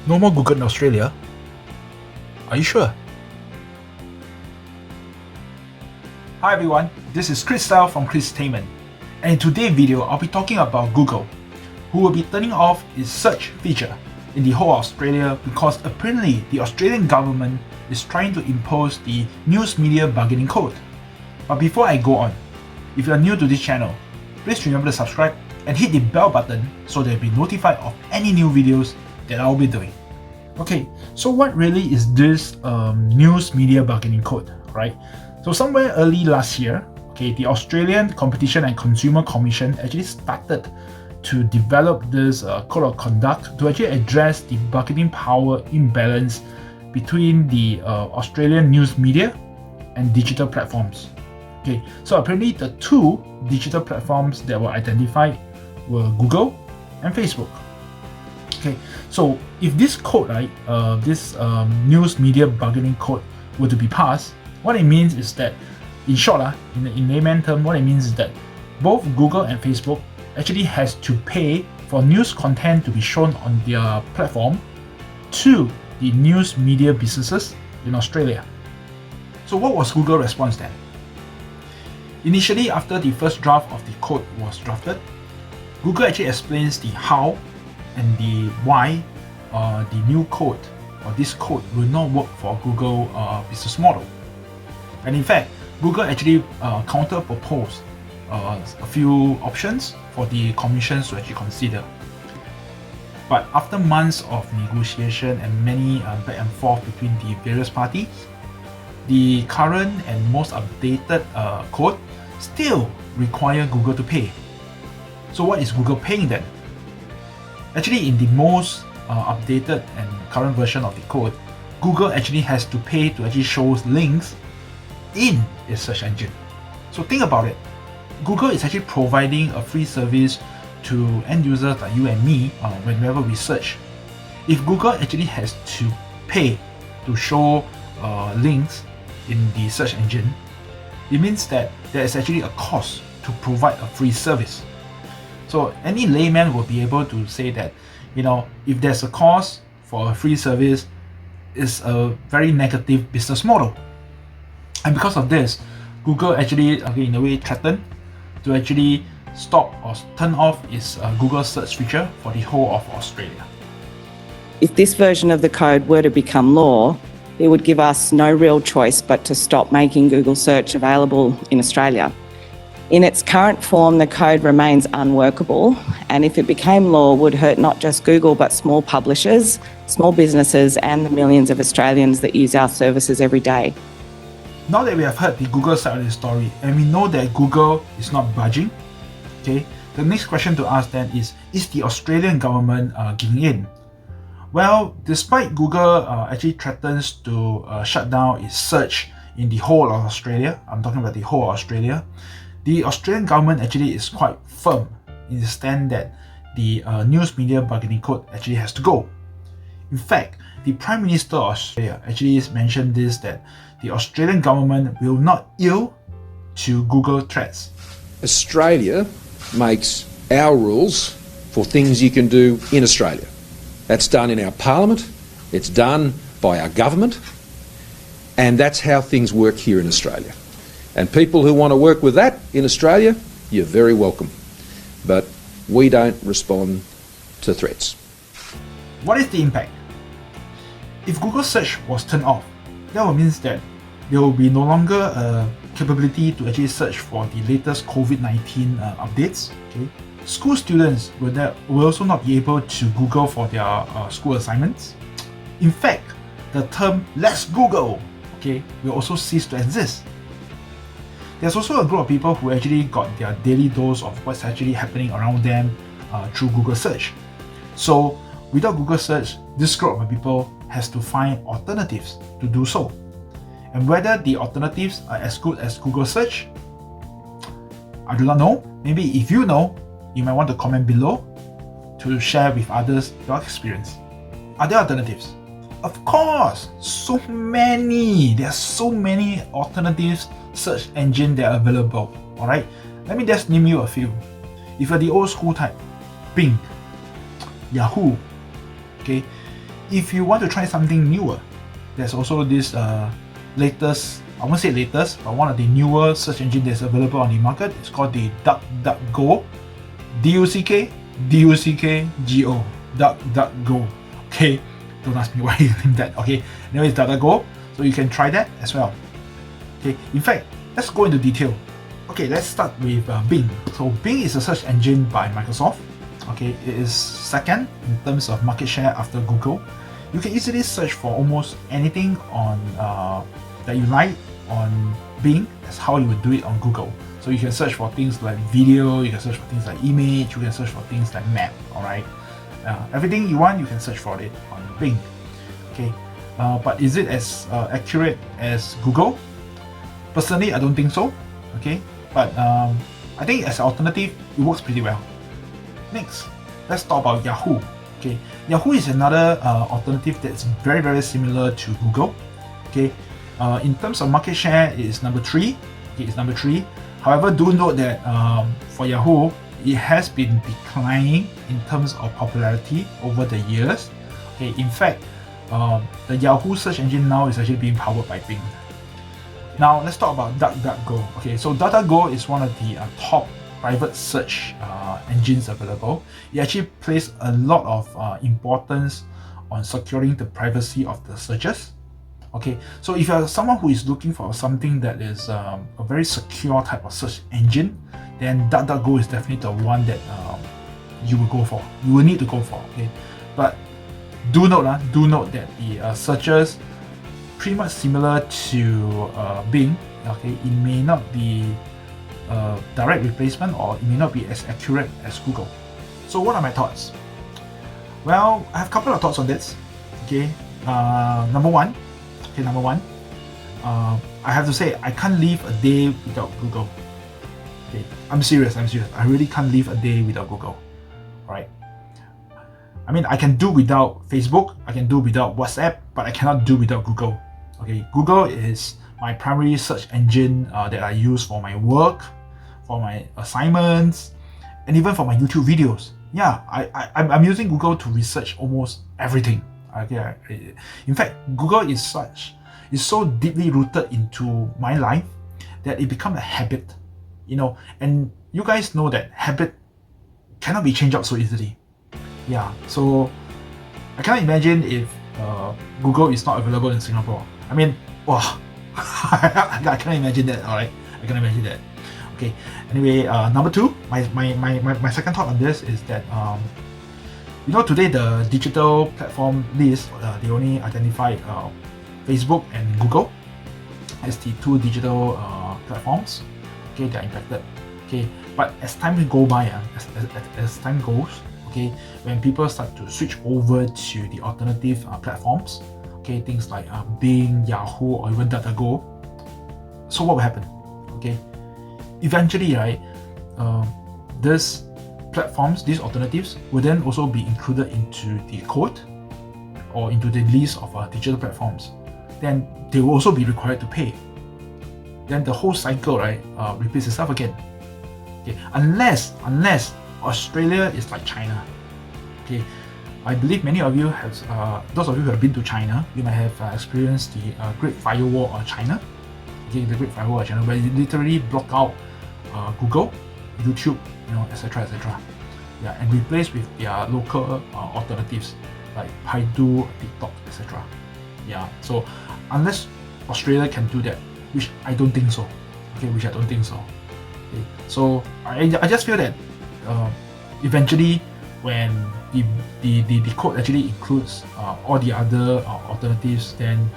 No more Google in Australia? Are you sure? Hi everyone, this is Kriscell from Kristainment, and in today's video I'll be talking about Google, who will be turning off its search feature in the whole of Australia because apparently the Australian government is trying to impose the News Media Bargaining Code. But before I go on, if you are new to this channel, please remember to subscribe and hit the bell button so that you'll be notified of any new videos that I'll be doing. Okay, so what really is this News Media Bargaining Code, right? So somewhere early last year, okay, the Australian Competition and Consumer Commission actually started to develop this code of conduct to actually address the bargaining power imbalance between the Australian news media and digital platforms. Okay, so apparently the two digital platforms that were identified were Google and Facebook. Okay, so if this code, right, this News Media Bargaining Code were to be passed, what it means is that, in short, in layman term, what it means is that both Google and Facebook actually has to pay for news content to be shown on their platform to the news media businesses in Australia. So what was Google's response then? Initially, after the first draft of the code was drafted, Google actually explains the how and the why the new code or this code will not work for Google business model. And in fact, Google actually counter-proposed a few options for the commissions to actually consider. But after months of negotiation and many back and forth between the various parties, the current and most updated code still require Google to pay. So what is Google paying then? Actually, in the most updated and current version of the code, Google actually has to pay to actually show links in its search engine. So think about it. Google is actually providing a free service to end users like you and me whenever we search. If Google actually has to pay to show links in the search engine, it means that there is actually a cost to provide a free service. So any layman will be able to say that, you know, if there's a cost for a free service, it's a very negative business model. And because of this, Google actually, in a way, threatened to actually stop or turn off its Google search feature for the whole of Australia. If this version of the code were to become law, it would give us no real choice but to stop making Google search available in Australia. In its current form, the code remains unworkable, and if it became law, would hurt not just Google but small publishers, small businesses, and the millions of Australians that use our services every day. Now that we have heard the Google side of the story and we know that Google is not budging, okay, the next question to ask then is the Australian government giving in? Well, despite Google actually threatens to shut down its search in the whole of Australia, I'm talking about the whole of Australia, the Australian government actually is quite firm in the stand that the News Media Bargaining Code actually has to go. In fact, the Prime Minister of Australia actually mentioned this, that the Australian government will not yield to Google threats. Australia makes our rules for things you can do in Australia. That's done in our parliament, it's done by our government, and that's how things work here in Australia. And people who want to work with that in Australia, you're very welcome. But we don't respond to threats. What is the impact? If Google search was turned off, that would mean that there will be no longer a capability to actually search for the latest COVID-19 updates. Okay? School students will also not be able to Google for their school assignments. In fact, the term "Let's Google," okay, will also cease to exist. There's also a group of people who actually got their daily dose of what's actually happening around them through Google search. So without Google search, this group of people has to find alternatives to do so. And whether the alternatives are as good as Google search, I do not know. Maybe if you know, you might want to comment below to share with others your experience. Are there alternatives? Of course, so many. There are so many alternatives search engine that are available. Alright, let me just name you a few. If you're the old school type, Bing, Yahoo, okay, if you want to try something newer, there's also this latest, I won't say latest, but one of the newer search engine that's available on the market. It's called the DuckDuckGo. DuckDuckGo. DuckDuckGo. Okay, don't ask me why you named that. Okay, anyway, it's DuckDuckGo, so you can try that as well. Okay, in fact, let's go into detail. Okay, let's start with Bing. So Bing is a search engine by Microsoft. Okay, it is second in terms of market share after Google. You can easily search for almost anything on that you like on Bing. That's how you would do it on Google. So you can search for things like video, you can search for things like image, you can search for things like map. All right, everything you want, you can search for it on Bing. Okay, but is it as accurate as Google? Personally, I don't think so. Okay, but I think as an alternative, it works pretty well. Next, let's talk about Yahoo. Okay, Yahoo is another alternative that's very, very similar to Google. Okay, in terms of market share, it is number 3. Okay, it's number 3. However, do note that for Yahoo, it has been declining in terms of popularity over the years. Okay, in fact, the Yahoo search engine now is actually being powered by Bing. Now let's talk about DuckDuckGo. Okay, so DuckDuckGo is one of the top private search engines available. It actually places a lot of importance on securing the privacy of the searches. Okay, so if you're someone who is looking for something that is a very secure type of search engine, then DuckDuckGo is definitely the one that you will go for. You will need to go for. Okay, but do note that the searches pretty much similar to Bing. Okay, it may not be a direct replacement, or it may not be as accurate as Google. So what are my thoughts? Well, I have a couple of thoughts on this. Okay, number one, I have to say I can't live a day without Google. Okay, I'm serious. I really can't live a day without Google. Right? I mean, I can do without Facebook, I can do without WhatsApp, but I cannot do without Google. Okay, Google is my primary search engine that I use for my work, for my assignments, and even for my YouTube videos. Yeah, I'm using Google to research almost everything. Okay, in fact, Google is so deeply rooted into my life that it becomes a habit. You know, and you guys know that habit cannot be changed out so easily. Yeah, so I cannot imagine if Google is not available in Singapore. I mean, wow, I can't imagine that. All right, I can't imagine that. Okay. Anyway, number 2, my second thought on this is that you know, today the digital platform list, they only identify Facebook and Google as the 2 digital platforms. Okay, they are impacted. Okay, but as time go by, as time goes, okay, when people start to switch over to the alternative platforms, okay, things like Bing, Yahoo, or even DuckDuckGo, so what will happen? Okay, eventually, right, these platforms, these alternatives, will then also be included into the code or into the list of digital platforms. Then they will also be required to pay. Then the whole cycle, right, repeats itself again. Okay, unless Australia is like China. Okay, I believe many of you have, those of you who have been to China, you might have experienced the Great Firewall of China. Okay, the Great Firewall of China, where it literally block out Google, YouTube, you know, etc., etc. Yeah, and replace with their local alternatives like Baidu, TikTok, etc. Yeah, so unless Australia can do that, which I don't think so. Okay, which I don't think so. Okay, so I just feel that eventually, when the code actually includes all the other alternatives, then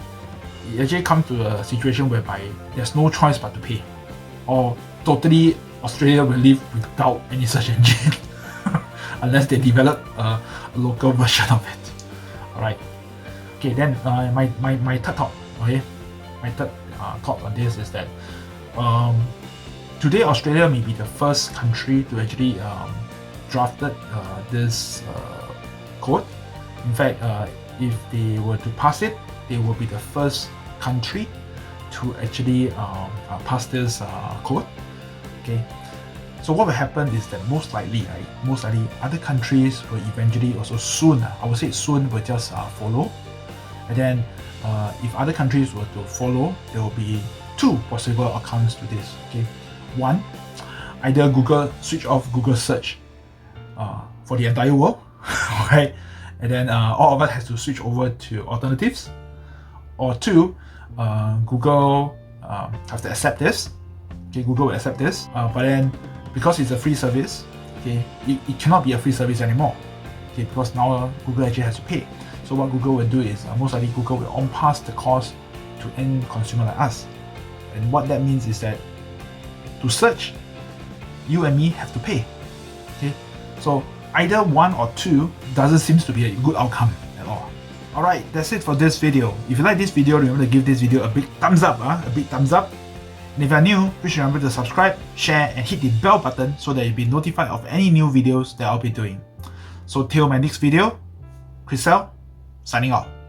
it actually comes to a situation whereby there's no choice but to pay, or totally Australia will live without any search engine unless they develop a local version of it. Alright. Okay, then my third thought. Okay, my third thought on this is that today Australia may be the first country to actually drafted this code. In fact, if they were to pass it, they will be the first country to actually pass this code. Okay, So what will happen is that most likely other countries will eventually also soon, I would say soon, will just follow. And then if other countries were to follow, there will be two possible outcomes to this. Okay, one, either Google switch off Google search for the entire world, okay, and then all of us has to switch over to alternatives, or two, Google have to accept this. Okay, Google will accept this, but then because it's a free service, okay, it cannot be a free service anymore. Okay, because now Google actually has to pay. So what Google will do is most likely Google will on-pass the cost to end consumer like us. And what that means is that to search, you and me have to pay. Okay, so either one or two doesn't seem to be a good outcome at all. Alright, that's it for this video. If you like this video, remember to give this video a big thumbs up, a big thumbs up. And if you're new, please remember to subscribe, share, and hit the bell button so that you'll be notified of any new videos that I'll be doing. So till my next video, Kriscell, signing out.